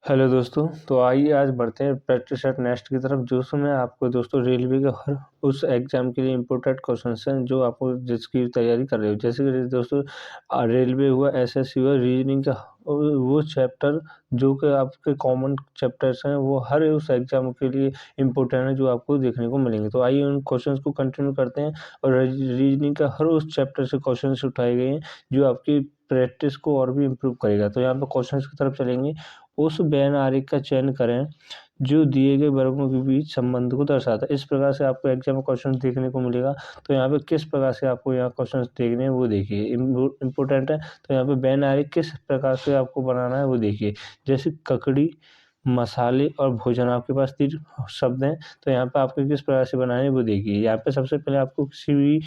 Hello दोस्तों, तो आइए आज बढ़ते हैं प्रैक्टिस सेट नेक्स्ट की तरफ। जो उसमें आपको दोस्तों रेलवे के हर उस एग्ज़ाम के लिए इम्पोर्टेंट क्वेश्चंस हैं जो आपको जिसकी तैयारी कर रहे हो। जैसे कि दोस्तों रेलवे हुआ, एसएससी हुआ, रीजनिंग का वो चैप्टर जो कि आपके कॉमन चैप्टर्स हैं, वो हर उस एग्ज़ाम के लिए इम्पोर्टेंट है जो आपको देखने को मिलेंगे। तो आइए उन क्वेश्चंस को कंटिन्यू करते हैं और रीजनिंग का हर उस चैप्टर से क्वेश्चंस उठाए गए हैं जो आपकी प्रैक्टिस को और भी इम्प्रूव करेगा। तो यहाँ पे क्वेश्चंस की तरफ चलेंगे। उस बेन आरेख का चयन करें जो दिए गए वर्गों के बीच संबंध को दर्शाता है। इस प्रकार से आपको एग्जाम में क्वेश्चन देखने को मिलेगा। तो यहाँ पे किस प्रकार से आपको यहाँ क्वेश्चन देखने हैं वो देखिए, इम्पोर्टेंट है। तो यहाँ पे बेन आरेख किस प्रकार से आपको बनाना है वो देखिए। जैसे ककड़ी, मसाले और भोजन आपके पास 3 शब्द हैं। तो यहाँ पे आपको किस प्रकार से बनाने हैं वो देखिए। यहाँ पे सबसे पहले आपको किसी भी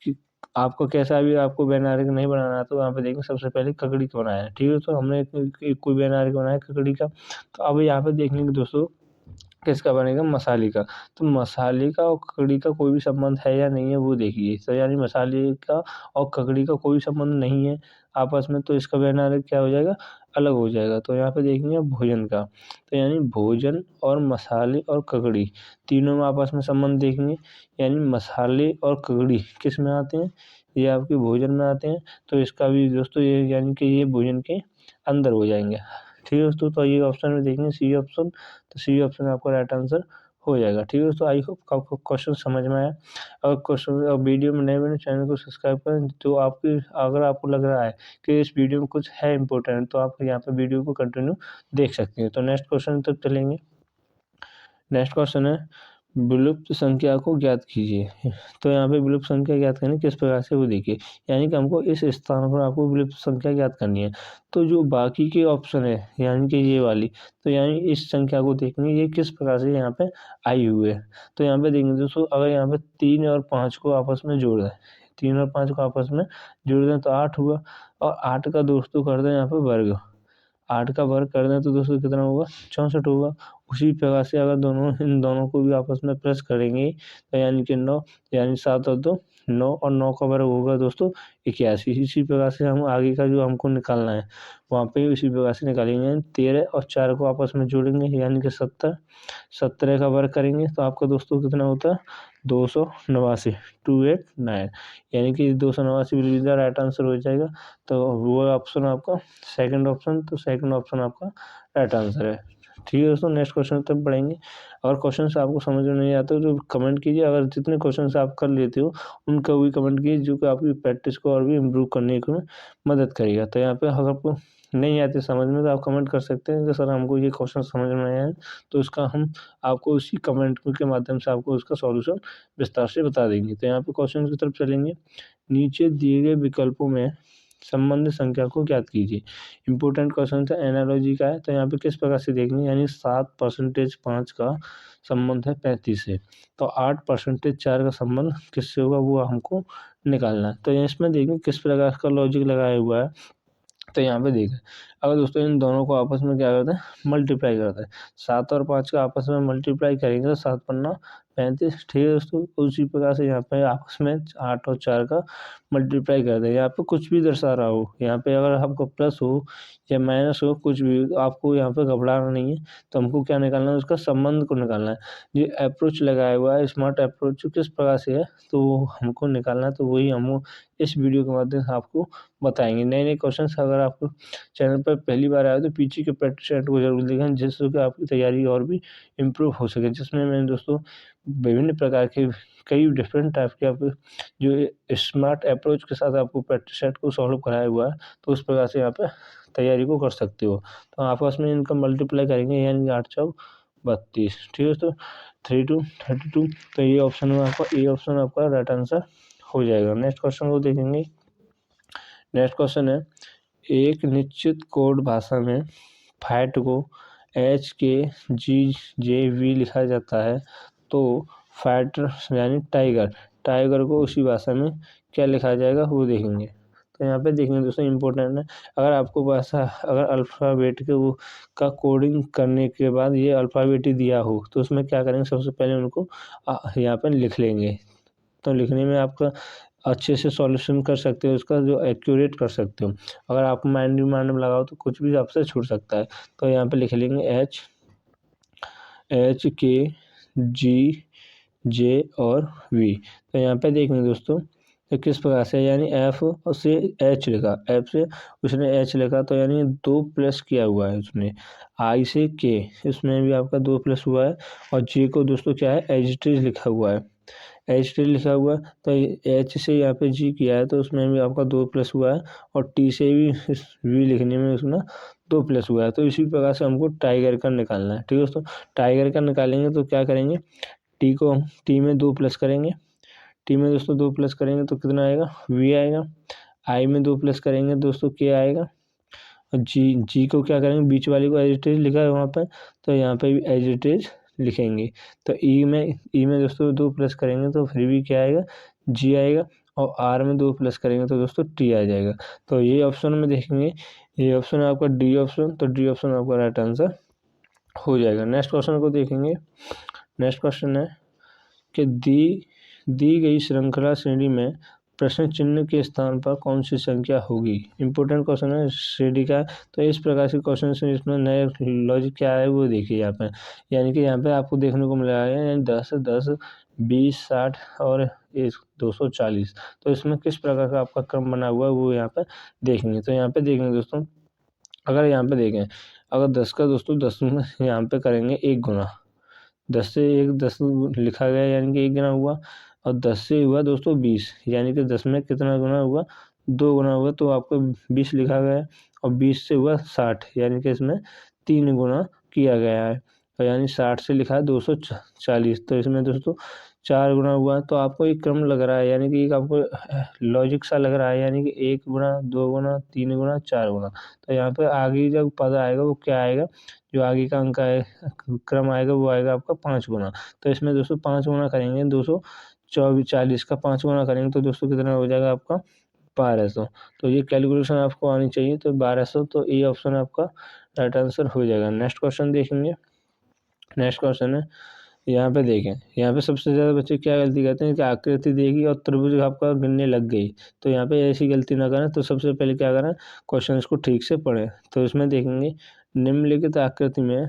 कि आपको कैसा भी आपको बेन आरेख नहीं बनाना है, तो यहाँ पे देखिए सबसे पहले ककड़ी का बनाया है, ठीक है। तो हमने कोई बेन आरेख बनाया ककड़ी का। तो अब यहाँ पे देखेंगे दोस्तों किसका बनेगा, मसाले का। तो मसाले का और ककड़ी का कोई भी संबंध है या नहीं है वो देखिए। तो यानी मसाले का और ककड़ी का कोई संबंध नहीं है आपस में, तो इसका बेन आरेख क्या हो जाएगा, अलग हो जाएगा। तो यहाँ पे देखेंगे भोजन का। तो यानी भोजन और मसाले और ककड़ी तीनों में आपस में संबंध देखेंगे। यानी मसाले और ककड़ी किस में आते हैं, ये आपके भोजन में आते हैं। तो इसका भी दोस्तों ये यानी कि ये भोजन के अंदर हो जाएंगे, ठीक है दोस्तों। तो ये ऑप्शन में देखेंगे सी ऑप्शन। तो सी ऑप्शन आपका राइट आंसर हो जाएगा, ठीक है दोस्तों। आई होप आपको क्वेश्चन समझ में आया। अगर क्वेश्चन वीडियो में नए बने चैनल को सब्सक्राइब करें। तो आपकी अगर आपको लग रहा है कि इस वीडियो में कुछ है इंपॉर्टेंट, तो आप यहाँ पे वीडियो को कंटिन्यू देख सकते हैं। तो नेक्स्ट क्वेश्चन तक चलेंगे। नेक्स्ट क्वेश्चन है विलुप्त संख्या को ज्ञात कीजिए। तो यहाँ पे विलुप्त संख्या ज्ञात करनी किस प्रकार से वो देखिए। यानी कि हमको इस स्थान पर आपको विलुप्त संख्या ज्ञात करनी है। तो जो बाकी के ऑप्शन है यानी कि ये वाली, तो यानी इस संख्या को देखेंगे ये किस प्रकार से यहाँ पे आई हुई है। तो यहाँ पे देखेंगे दोस्तों, अगर यहाँ पे 3 और 5 को आपस में जोड़ दें, 3 और 5 को आपस में जोड़ दें तो 8 हुआ। और 8 का दोस्तों कर दें यहाँ पे वर्ग, 8 का वर्ग कर दें तो दोस्तों कितना होगा, 64 होगा। उसी प्रकार से अगर इन दोनों को भी आपस में प्लस करेंगे तो यानी कि 9, यानी 7 और 2 9, और 9 का वर्ग होगा दोस्तों 81। इसी प्रकार से हम आगे का जो हमको निकालना है वहाँ पे इसी प्रकार से निकालेंगे। 13 और 4 को आपस में जोड़ेंगे यानी कि 70, 17 का वर्ग करेंगे तो आपका दोस्तों कितना होता है, 289, 289। यानी कि 289 will be the right answer हो जाएगा। तो वो ऑप्शन आपका सेकंड ऑप्शन, तो सेकंड ऑप्शन आपका राइट आंसर है, ठीक है दोस्तों। नेक्स्ट क्वेश्चन तक बढ़ेंगे। अगर क्वेश्चन आपको समझ में नहीं आता तो कमेंट कीजिए। अगर जितने क्वेश्चन आप कर लेते हो उनका भी कमेंट कीजिए जो कि आपकी प्रैक्टिस को और भी इम्प्रूव करने को मदद करेगा। तो यहाँ पे अगर आपको नहीं आती समझ में तो आप कमेंट कर सकते हैं कि सर हमको ये क्वेश्चन समझ में आया है। तो उसका हम आपको उसी कमेंट के माध्यम से आपको उसका सॉल्यूशन विस्तार से बता देंगे। तो यहाँ पे क्वेश्चन की तरफ चलेंगे। नीचे दिए गए विकल्पों में संबंधित संख्या को ज्ञात कीजिए। इंपॉर्टेंट क्वेश्चन है, एनालॉजी का है। तो यहाँ पे किस प्रकार से देखेंगे, यानी 7% 5 का संबंध है 35 से। तो 8% 4 का संबंध किससे होगा वो हमको निकालना है। तो इसमें देखेंगे किस प्रकार का लॉजिक लगाया हुआ है। तो यहाँ पे देखें, अगर दोस्तों इन दोनों को आपस में क्या करते हैं, मल्टीप्लाई करते हैं। 7 और 5 का आपस में मल्टीप्लाई करेंगे तो 7 पन्ना 35, ठीक है दोस्तों। उसी प्रकार से यहाँ पे आपस में 8 और 4 का मल्टीप्लाई कर दें। यहाँ पे कुछ भी दर्शा रहा हो, यहाँ पे अगर आपको प्लस हो या माइनस हो, कुछ भी हो, तो आपको यहाँ पे घबराना नहीं है। तो हमको क्या निकालना है, उसका संबंध को निकालना है। ये अप्रोच लगाया हुआ है स्मार्ट अप्रोच किस प्रकार से है तो हमको निकालना है। तो वही हम इस वीडियो के माध्यम से आपको बताएंगे। नए नए क्वेश्चन अगर आपको चैनल पर पहली बार आए तो पीछे के प्रैक्टिस सेट को जरूर देखें जिससे कि आपकी तैयारी और भी इम्प्रूव हो सके। जिसमें मैंने दोस्तों विभिन्न प्रकार के कई डिफरेंट टाइप के आप जो स्मार्ट अप्रोच के साथ आपको प्रैक्टिस सेट को सॉल्व कराया हुआ है। तो उस प्रकार से यहाँ पे तैयारी को कर सकते हो। तो आपस में इनका मल्टीप्लाई करेंगे यानी 8 चौक 32, ठीक है। तो 3 2 32। तो ये ऑप्शन में आपका ए ऑप्शन आपका राइट आंसर हो जाएगा। नेक्स्ट क्वेश्चन को देखेंगे। नेक्स्ट क्वेश्चन है, एक निश्चित कोड भाषा में फैट को HKGJV लिखा जाता है तो फैट यानी टाइगर, टाइगर को उसी भाषा में क्या लिखा जाएगा वो देखेंगे। तो यहाँ पे देखेंगे दोस्तों इंपॉर्टेंट है। अगर आपको भाषा अगर अल्फ़ाबेट के वो का कोडिंग करने के बाद ये अल्फ़ाबेट ही दिया हो तो उसमें क्या करेंगे, सबसे पहले उनको यहाँ पे लिख लेंगे। तो लिखने में आपका अच्छे से सॉल्यूशन कर सकते हो, उसका जो एक्यूरेट कर सकते हो। अगर आप माइंड में लगाओ तो कुछ भी आपसे छूट सकता है। तो यहाँ पे लिख लेंगे HKGJ और V। तो यहाँ पे देखेंगे दोस्तों तो किस प्रकार से, यानी F से H लिखा, F से उसने H लिखा तो यानी 2 प्लस किया हुआ है उसने। I से K, इसमें भी आपका 2 प्लस हुआ है। और J को दोस्तों क्या है, H लिखा हुआ है, H लिखा हुआ है। तो H से यहाँ पे G किया है तो उसमें भी आपका 2 प्लस हुआ है। और T से भी V लिखने में उसमें 2 प्लस हुआ है। तो इसी प्रकार से हमको टाइगर का निकालना है। ठीक है दोस्तों, टाइगर का निकालेंगे तो क्या करेंगे, T में 2 प्लस करेंगे, T में दोस्तों 2 प्लस करेंगे तो कितना आएगा, V आएगा। I में 2 प्लस करेंगे दोस्तों K आएगा। और जी को क्या करेंगे, बीच वाली को एज इट इज लिखा है वहाँ पर, तो यहाँ पे भी एज इट इज लिखेंगे। तो ई में दोस्तों 2 प्लस करेंगे तो फिर भी क्या आएगा, जी आएगा। और आर में 2 प्लस करेंगे तो दोस्तों टी आ जाएगा। तो ये ऑप्शन में देखेंगे, ये ऑप्शन है आपका डी ऑप्शन। तो डी ऑप्शन आपका राइट आंसर हो जाएगा। नेक्स्ट क्वेश्चन को देखेंगे। नेक्स्ट क्वेश्चन है कि दी गई श्रृंखला श्रेणी में प्रश्न चिन्ह के स्थान पर कौन सी संख्या होगी। इंपॉर्टेंट क्वेश्चन है श्रेणी का। तो इस प्रकार से क्वेश्चन से इसमें नया लॉजिक क्या है वो देखिए यहाँ पे। यानी कि यहाँ पे आपको देखने को मिला है यानी 10, 10, 20, 60 और 240। तो इसमें किस प्रकार का आपका क्रम बना हुआ है वो यहाँ पे देखेंगे। तो यहाँ पे देखेंगे दोस्तों, अगर यहाँ पे देखें, अगर 10 का दोस्तों 10 में यहाँ पे करेंगे 1 गुना, 10 से 1 10 लिखा गया यानी कि 1 गुना हुआ। और 10 से हुआ दोस्तों 20, यानी कि 10 में कितना गुना हुआ, 2 गुना हुआ, तो आपको 20 लिखा गया है। और 20 से हुआ 60, यानी कि इसमें 3 गुना किया गया है। तो यानी 60 से लिखा है 240, तो इसमें दोस्तों 4 गुना हुआ। तो आपको एक क्रम लग रहा है, यानी कि एक आपको लॉजिक सा लग रहा है, यानी कि 1 गुना, 2 गुना, 3 गुना, 4 गुना। तो यहाँ पे आगे जब पद आएगा वो क्या आएगा, जो आगे का अंक है क्रम आएगा वो आएगा आपका 5 गुना। तो इसमें दोस्तों 5 गुना करेंगे, 240 का 5 गुना करेंगे तो दोस्तों कितना हो जाएगा आपका 1200। तो ये कैलकुलेशन आपको आनी चाहिए। तो 1200, तो ये ऑप्शन आपका राइट आंसर हो जाएगा। नेक्स्ट क्वेश्चन देखेंगे। नेक्स्ट क्वेश्चन है, यहाँ पे देखें, यहाँ पे सबसे ज़्यादा बच्चे क्या गलती करते हैं कि आकृति देखी और त्रिभुज आपका गिनने लग गई। तो यहाँ पे ऐसी गलती ना करें। तो सबसे पहले क्या करें, क्वेश्चंस को ठीक से पढ़ें। तो इसमें देखेंगे, निम्नलिखित आकृति में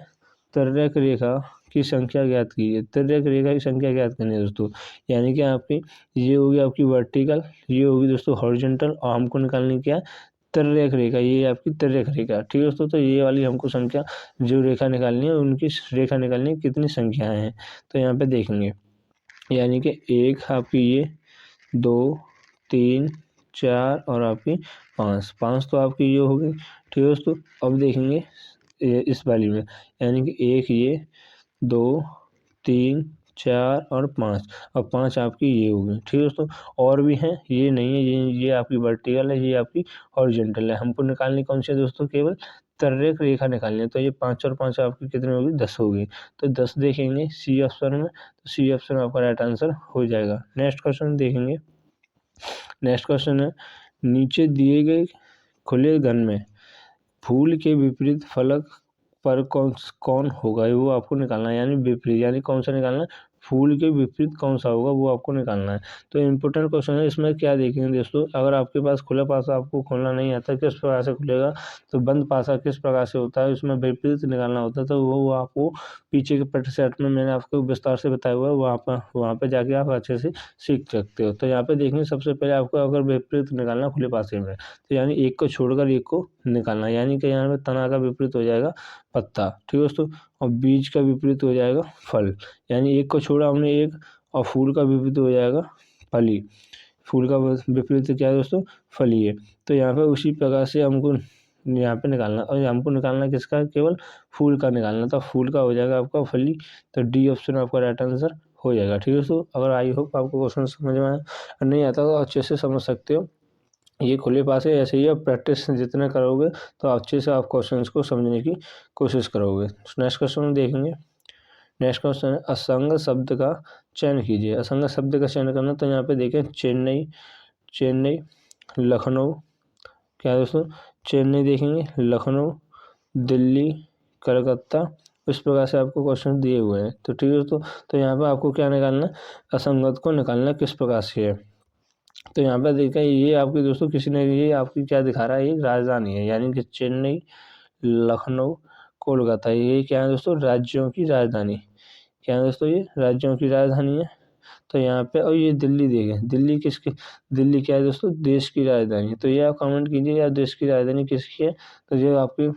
तिर्यक रेखा की संख्या ज्ञात कीजिए। तिर्यक रेखा की संख्या ज्ञात करनी है दोस्तों, यानी कि आपकी ये होगी आपकी वर्टिकल, ये होगी दोस्तों हॉरिजॉन्टल, और हमको निकालनी क्या है, तिर्यक रेखा। ये आपकी तिर्यक रेखा, ठीक है दोस्तों। तो ये वाली हमको संख्या जो रेखा निकालनी है, उनकी रेखा निकालनी है, कितनी संख्याएं हैं। तो यहाँ पे देखेंगे, यानी कि 1 आपकी ये, 2, 3, 4 और आपकी 5 तो आपकी ये होगी, ठीक है दोस्तों। अब देखेंगे इस वाली में, यानी कि 1 ये, 2, 3, 4 और 5, और 5 आपकी ये होगी, ठीक है दोस्तों। और भी हैं, ये नहीं है, ये आपकी वर्टिकल है, ये आपकी हॉरिजॉन्टल है। हमको निकालनी कौन सी है दोस्तों, केवल तिर्यक रेखा निकालनी है। तो ये 5 और 5 आपकी कितनी होगी, 10 होगी। तो 10 देखेंगे सी ऑप्शन में, तो सी ऑप्शन आपका राइट आंसर हो जाएगा। नेक्स्ट क्वेश्चन देखेंगे। नेक्स्ट क्वेश्चन है, नीचे दिए गए खुले घन में फूल के विपरीत फलक पर कौन होगा, वो आपको निकालना है। यानी विपरीत, यानी कौन सा निकालना है, फूल के विपरीत कौन सा होगा वो आपको निकालना है। तो इम्पोर्टेंट क्वेश्चन है। इसमें क्या देखेंगे दोस्तों, अगर आपके पास खुला पासा आपको खोलना नहीं आता, किस प्रकार से खुलेगा, तो बंद पासा किस प्रकार से होता है, उसमें विपरीत निकालना होता है। तो वो आपको पीछे के प्रैक्टिस सेट में मैंने आपको विस्तार से बताया हुआ है, वहाँ पर जाके आप अच्छे से सीख सकते हो। तो यहाँ पे देखेंगे, सबसे पहले आपको अगर विपरीत निकालना खुले पासे में, तो यानी एक को छोड़कर एक को निकालना, यानी कि यहाँ पे तना का विपरीत हो जाएगा पत्ता, ठीक है दोस्तों। और बीज का विपरीत हो जाएगा फल, यानी एक को छोड़ा हमने एक, और फूल का विपरीत हो जाएगा फली। फूल का विपरीत क्या है दोस्तों, फली है। तो यहाँ पे उसी प्रकार से हमको यहाँ पे निकालना, और हमको निकालना किसका, केवल फूल का निकालना। तो फूल का हो जाएगा आपका फली। तो डी ऑप्शन आपका राइट आंसर हो जाएगा, ठीक है दोस्तों। अगर आई होप आपको क्वेश्चन समझ में आया, नहीं आता तो अच्छे से समझ सकते हो। ये खुले पास है, ऐसे ही आप प्रैक्टिस जितना करोगे तो अच्छे से आप क्वेश्चंस को समझने की कोशिश करोगे। नेक्स्ट क्वेश्चन देखेंगे। नेक्स्ट क्वेश्चन है, असंग शब्द का चयन कीजिए। असंग शब्द का चयन करना, तो यहाँ पे देखें, चेन्नई, लखनऊ, क्या है दोस्तों, चेन्नई देखेंगे, लखनऊ, दिल्ली, कलकत्ता, इस प्रकार से आपको क्वेश्चन दिए हुए हैं। तो ठीक है दोस्तों, तो यहाँ पे आपको क्या निकालना है, असंगत को निकालना किस प्रकार से है। तो यहाँ पे देखा ये आपकी दोस्तों किसी ने ये आपकी क्या दिखा रहा है, ये राजधानी है, यानी कि चेन्नई, लखनऊ, कोलकाता, ये क्या है दोस्तों, राज्यों की राजधानी। क्या है दोस्तों, ये राज्यों की राजधानी है। तो यहाँ पे और ये दिल्ली देखें, दिल्ली किसकी, दिल्ली क्या है दोस्तों, देश की राजधानी है। तो ये आप कमेंट कीजिए यार देश की राजधानी किसकी है, तो ये आपकी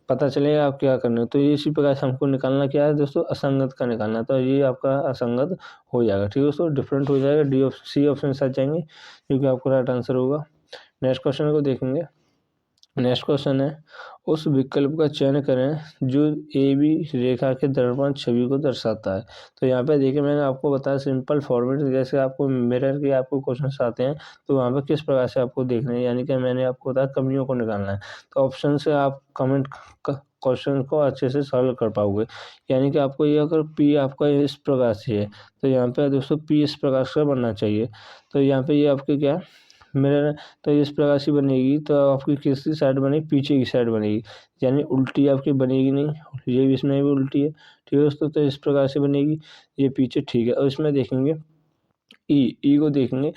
पता चलेगा आप क्या करना है। तो ये इसी प्रकार से हमको निकालना क्या है दोस्तों, असंगत का निकालना है। तो ये आपका असंगत हो जाएगा, ठीक है दोस्तों, डिफरेंट हो जाएगा। सी ऑप्शन साथ जाएंगे क्योंकि आपका राइट आंसर होगा। नेक्स्ट क्वेश्चन को देखेंगे। नेक्स्ट क्वेश्चन है, उस विकल्प का चयन करें जो ए बी रेखा के दर्पण छवि को दर्शाता है। तो यहाँ पे देखिए मैंने आपको बताया सिंपल फॉर्मेट, जैसे आपको मिरर के आपको क्वेश्चन आते हैं तो वहाँ पे किस प्रकार से आपको देखना है, यानी कि मैंने आपको बताया कमियों को निकालना है। तो ऑप्शन से आप कमेंट क्वेश्चन को अच्छे से सॉल्व कर पाओगे। यानी कि आपको ये अगर पी आपका इस प्रकार से है तो यहाँ पे दोस्तों पी इस प्रकार से बनना चाहिए। तो यहाँ पे ये आपके क्या है, मिरर, तो इस प्रकार से बनेगी तो आपकी किसकी साइड बनेगी, पीछे की साइड बनेगी, यानी उल्टी आपकी बनेगी नहीं। ये भी इसमें भी उल्टी है, ठीक है दोस्तों, तो इस प्रकार से बनेगी, ये पीछे, ठीक है। और इसमें देखेंगे ई को देखेंगे,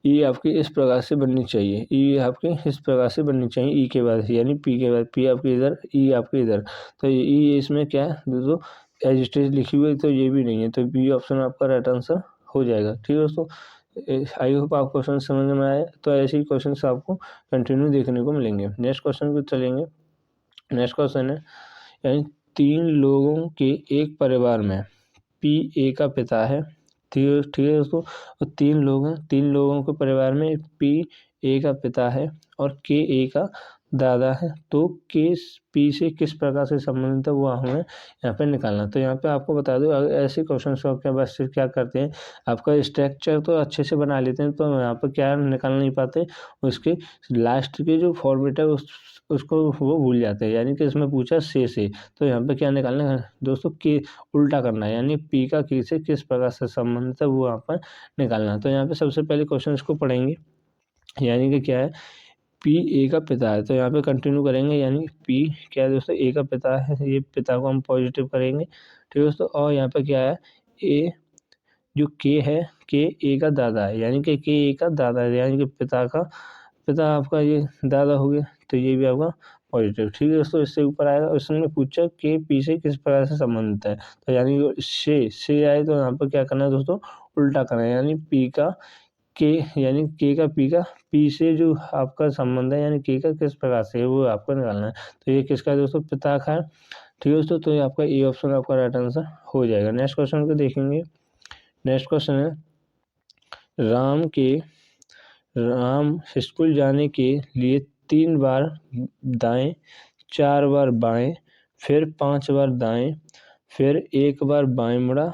ई आपकी इस प्रकार से बननी चाहिए, ई आपकी इस प्रकार से बननी चाहिए, ई के बाद यानी पी के बाद, पी आपके इधर, ई आपके इधर। तो ई इसमें क्या है दोस्तों, एजिटेज लिखी हुई, तो ये भी नहीं है, तो बी ऑप्शन आपका राइट आंसर हो जाएगा, ठीक है दोस्तों। आई होप आप क्वेश्चन समझ में आए। तो ऐसे ही क्वेश्चन आपको कंटिन्यू देखने को मिलेंगे। नेक्स्ट क्वेश्चन को चलेंगे। नेक्स्ट क्वेश्चन है, यानी 3 लोगों के एक परिवार में पी ए का पिता है, ठीक है दोस्तों, और 3 लोग हैं, 3 लोगों के परिवार में पी ए का पिता है और के ए का दादा है। तो के पी से किस प्रकार से संबंधित है वो हमें यहाँ पे निकालना। तो यहाँ पे आपको बता दूँ, ऐसे क्वेश्चन को क्या बस क्या करते हैं, आपका स्ट्रक्चर तो अच्छे से बना लेते हैं, तो यहाँ पर क्या निकाल नहीं पाते, उसके लास्ट के जो फॉर्मेट है उसको वो भूल जाते हैं। यानी कि इसमें पूछा से, तो यहाँ पे क्या निकालना है दोस्तों, के उल्टा करना है, यानी पी का के से किस प्रकार से संबंधित है वो यहाँ पर निकालना है। तो यहाँ पे सबसे पहले क्वेश्चन इसको पढ़ेंगे, यानी कि क्या है, पी ए का पिता है, तो यहाँ पे कंटिन्यू करेंगे, यानी पी क्या है दोस्तों, ए का पिता है, ये पिता को हम पॉजिटिव करेंगे, ठीक है दोस्तों। और यहाँ पे क्या है, ए जो के है, के ए का दादा है, यानी कि के ए का दादा है, यानी कि पिता आपका ये दादा हो गया, तो ये भी आपका पॉजिटिव, ठीक है दोस्तों। इससे ऊपर आएगा, उसने पूछा के पी से किस प्रकार से संबंधित है, तो यानी से आए तो यहाँ पर क्या करना है दोस्तों, उल्टा करना है, यानी पी का के, यानी के का पी से जो आपका संबंध है, यानी के का किस प्रकार से है वो आपको निकालना है। तो ये किसका है दोस्तों, पिता का है, ठीक है दोस्तों। तो ये आपका ए ऑप्शन आपका राइट आंसर हो जाएगा। नेक्स्ट क्वेश्चन को देखेंगे। नेक्स्ट क्वेश्चन है, राम स्कूल जाने के लिए 3 बार दाएं, 4 बार बाएं, फिर 5 बार दाएं, फिर 1 बार बाएं मुड़ा,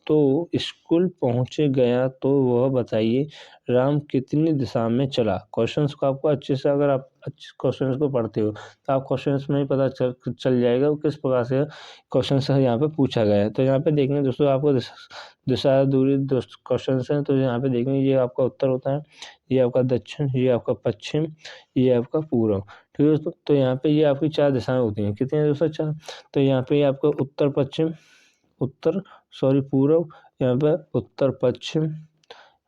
तो स्कूल पहुंचे गया, तो वह बताइए राम कितनी दिशा में चला। क्वेश्चंस को आपको अच्छे से, अगर आप अच्छे क्वेश्चंस को पढ़ते हो तो आप क्वेश्चंस में ही पता चल जाएगा वो किस प्रकार से क्वेश्चन से यहाँ पे पूछा गया है। तो यहाँ पे देखेंगे दोस्तों, आपको दिशा दूरी दोस्त क्वेश्चन है, तो यहाँ पे देखेंगे ये आपका उत्तर होता है, ये आपका दक्षिण, ये आपका पश्चिम, ये आपका पूर्व, ठीक है दोस्तों। तो यहाँ पे ये आपकी 4 दिशाएं होती हैं, कितनी है दोस्तों, 4। तो यहाँ पे आपका उत्तर पश्चिम, पूर्व, यहाँ पे उत्तर पश्चिम,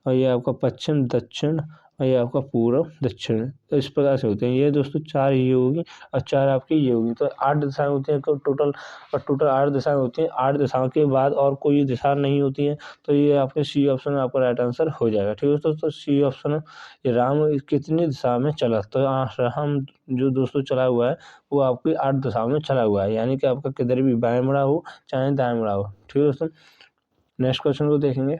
और ये आपका पश्चिम दक्षिण, और ये आपका पूर्व दक्षिण। तो इस प्रकार से होते हैं ये दोस्तों, 4 ये होगी और 4 आपकी ये होगी। तो 8 दिशाएं होती हैं टोटल, और टोटल 8 दिशाएं होती हैं। 8 दिशाओं के बाद और कोई दिशा नहीं होती है, तो ये आपके सी ऑप्शन आपका राइट आंसर हो जाएगा, ठीक है दोस्तों। तो सी ऑप्शन है, ये राम कितनी दिशा में चला, तो राम जो दोस्तों चला हुआ है वो आपकी 8 दिशाओं में चला हुआ है, यानी कि आपका किधर भी बाएं मुड़ा हो चाहे दाएं मुड़ा हो, ठीक है दोस्तों। नेक्स्ट क्वेश्चन को देखेंगे।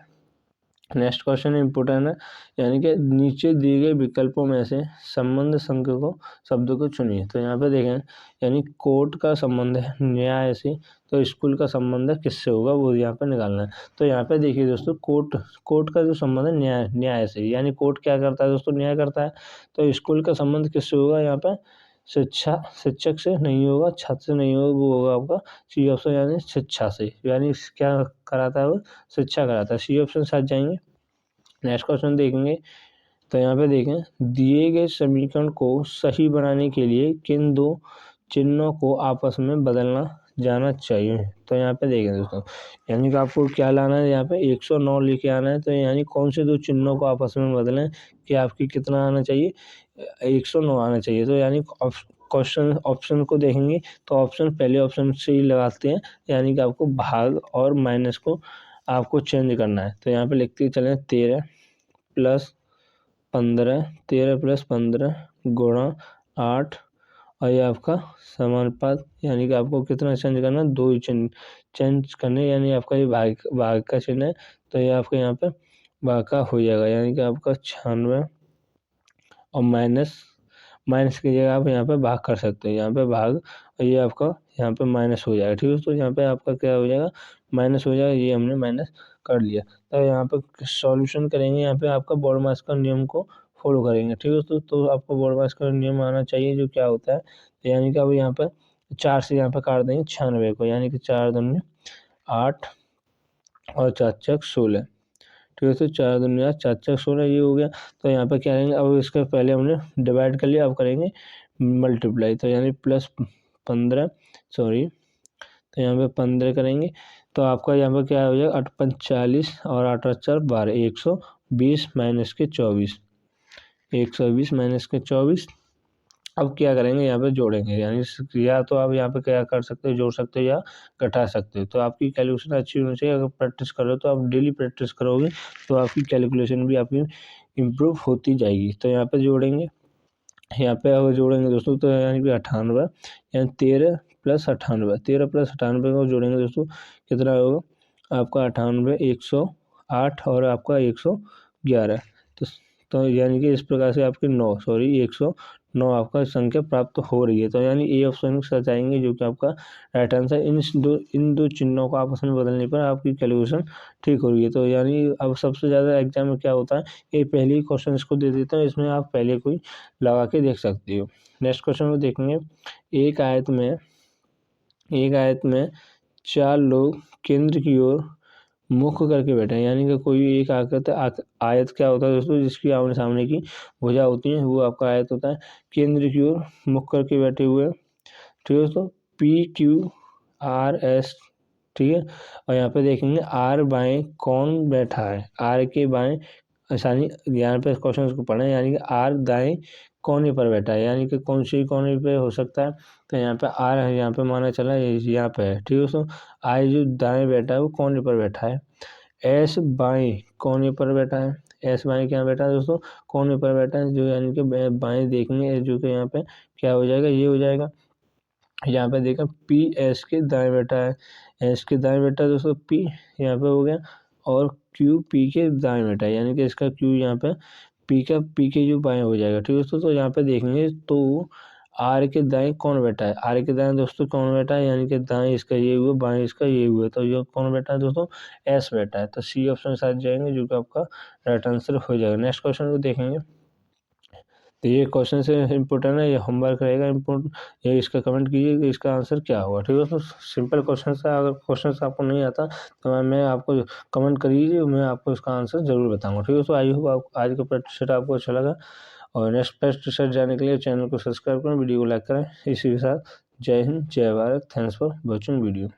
नेक्स्ट क्वेश्चन इम्पोर्टेंट है, यानी कि नीचे दिए गए विकल्पों में से संबंध शब्द को चुनिए। तो यहाँ पे देखें, यानी कोर्ट का संबंध है न्याय से, तो स्कूल का संबंध है किससे होगा वो यहाँ पे निकालना है। तो यहाँ पे देखिए दोस्तों, कोर्ट का जो संबंध है न्याय से, यानी कोर्ट क्या करता है दोस्तों, न्याय करता है। तो स्कूल का संबंध किससे होगा, यहाँ पे शिक्षक से नहीं होगा, छात्र से नहीं होगा, वो होगा आपका सी ऑप्शन, यानी शिक्षा से, यानी क्या कराता है वो, शिक्षा कराता है। सी ऑप्शन साथ जाएंगे। नेक्स्ट क्वेश्चन देखेंगे। तो यहाँ पे देखें, दिए गए समीकरण को सही बनाने के लिए किन 2 चिन्हों को आपस में बदलना जाना चाहिए। तो यहाँ पे देखें दोस्तों, यानी कि आपको क्या लाना है, यहाँ पे 109 लेके आना है। तो यानी कौन से दो चिन्हों को आपस में बदलें कि आपकी कितना आना चाहिए, 109 आना चाहिए। तो यानी क्वेश्चन ऑप्शन को देखेंगे तो ऑप्शन पहले ऑप्शन से ही लगाते हैं, यानी कि आपको भाग और माइनस को आपको चेंज करना है। तो यहाँ पे लिखते चलें 13 + 15, 13 + 15 गुणा 8, और ये आपका समानुपात, यानी कि आपको कितना चेंज करना है, 2 ही चेंज करने, यानी आपका ये भाग का चिन्ह है। तो ये आपका यहाँ पे भाग का हो जाएगा, यानी कि आपका 96 और माइनस की जगह आप यहाँ पे भाग कर सकते हैं। यहाँ पे भाग और ये आपका यहाँ पे माइनस हो जाएगा। ठीक है, तो यहाँ पे आपका क्या हो जाएगा, माइनस हो जाएगा। ये हमने माइनस कर लिया। तो यहाँ पे सॉल्यूशन करेंगे, यहाँ पे आपका बॉडमास का नियम को फॉलो करेंगे। ठीक है, तो आपको बॉडमास का नियम आना चाहिए, जो क्या होता है, यानी कि अब यहाँ पे 4 से यहाँ पे काट देंगे 96 को, यानी कि 4 दूनी 8 और 4 चक 16। ठीक है, तो 4 दूनी 8, 4 चक 16 ये हो गया। तो यहाँ पे क्या करेंगे, अब इसके पहले हमने डिवाइड कर लिया, अब करेंगे मल्टीप्लाई। तो यानी +15 सॉरी, तो यहाँ पे 15 करेंगे। तो आपका यहाँ पे क्या हो जाएगा, 8 × 5 = 40 और 8 × 4 = 12, 120 माइनस के 24, 120 माइनस के 24। अब क्या करेंगे, यहाँ पे जोड़ेंगे, यानी या तो आप यहाँ पे क्या कर सकते हो, जोड़ सकते हो या घटा सकते हो। तो आपकी कैलकुलेशन अच्छी होनी चाहिए। अगर प्रैक्टिस करो तो आप डेली प्रैक्टिस करोगे तो आपकी कैलकुलेशन भी आपकी इम्प्रूव होती जाएगी। तो यहाँ पे जोड़ेंगे, यहाँ पे अगर जोड़ेंगे दोस्तों तो यानी कि 98, यानी 13 + 98, 13 + 98 को जोड़ेंगे दोस्तों, कितना होगा आपका 98, 108 और आपका 111। तो यानी कि इस प्रकार से आपकी 109 आपका संख्या प्राप्त हो रही है। तो यानी ए ऑप्शन सच आएंगे, जो कि आपका राइट आंसर। इन दो चिन्हों को आपस में बदलने पर आपकी कैलकुलेशन ठीक हो रही है। तो यानी अब सबसे ज़्यादा एग्जाम में क्या होता है, ये पहले ही क्वेश्चन को दे देता है, इसमें आप पहले कोई लगा के देख सकते हो। नेक्स्ट क्वेश्चन को देखेंगे, एक आयत में 4 लोग केंद्र की ओर मुख करके बैठे हैं, यानी कि कोई एक आयत क्या होता है दोस्तों, जिसकी आमने सामने की भुजा होती है, वो आपका आयत होता है। केंद्र की ओर मुख करके बैठे हुए हैं। ठीक है दोस्तों, PQRS। ठीक है, और यहाँ पे देखेंगे आर बाएं कौन बैठा है, आर के बाएं आसानी, यहाँ पे क्वेश्चन को पढ़ें, यानी कि आर दाएं कोने पर बैठा है, यानी कि कौन सी कोने पे हो सकता है। तो यहाँ पे आर है, यहाँ पे माना चला यहाँ पे है। ठीक है दोस्तों, आई जो दाएं बैठा है वो कोने पर बैठा है। एस बाएं कोने पर बैठा है, एस बाएं क्या बैठा है दोस्तों, कोने पर बैठा है, जो यानी कि बाएं देखेंगे, जो कि यहाँ पे क्या हो जाएगा, ये हो जाएगा। यहाँ पे देखा पी एस के दाएं बैठा है, एस के दाएं बैठा है दोस्तों पी, यहाँ पे हो गया। और क्यू पी के दाएं बैठा है, यानी कि इसका क्यू यहाँ पे पी के जो बाएं हो जाएगा। ठीक है दोस्तों, तो यहाँ पे देखेंगे तो आर के दाएं कौन बैठा है, आर के दाएं दोस्तों कौन बैठा है, यानी कि दाएं इसका ये हुआ, बाएं इसका ये हुआ। तो ये कौन बैठा है दोस्तों, एस बैठा है। तो सी ऑप्शन के साथ जाएंगे, जो कि आपका राइट आंसर हो जाएगा। नेक्स्ट क्वेश्चन को देखेंगे, तो ये क्वेश्चन से इंपॉर्टेंट है, ये होमवर्क रहेगा इम्पोर्टेंट, ये इसका कमेंट कीजिए कि इसका आंसर क्या होगा। ठीक है दोस्तों, सिंपल क्वेश्चन है, अगर क्वेश्चन आपको नहीं आता तो मैं आपको कमेंट करिए, मैं आपको इसका आंसर जरूर बताऊंगा। ठीक है दोस्तों, आई होप आप आज का प्रैक्टिस सेट आपको अच्छा लगा, और नेक्स्ट प्रैक्टिस सेट जाने के लिए चैनल को सब्सक्राइब करें, वीडियो को लाइक करें। इसी के साथ जय हिंद, जय Bharat, thanks for watching video.